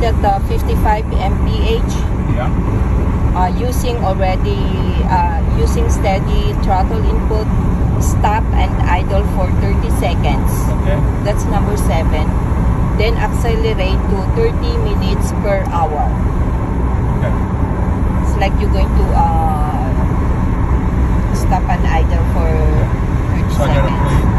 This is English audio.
at 55 mph. Yeah. Using steady throttle input, stop and idle for 30 seconds. Okay. That's number 7. Then accelerate to 30 minutes per hour. Okay. It's like you're going to stop and idle for 30 So I gotta seconds. play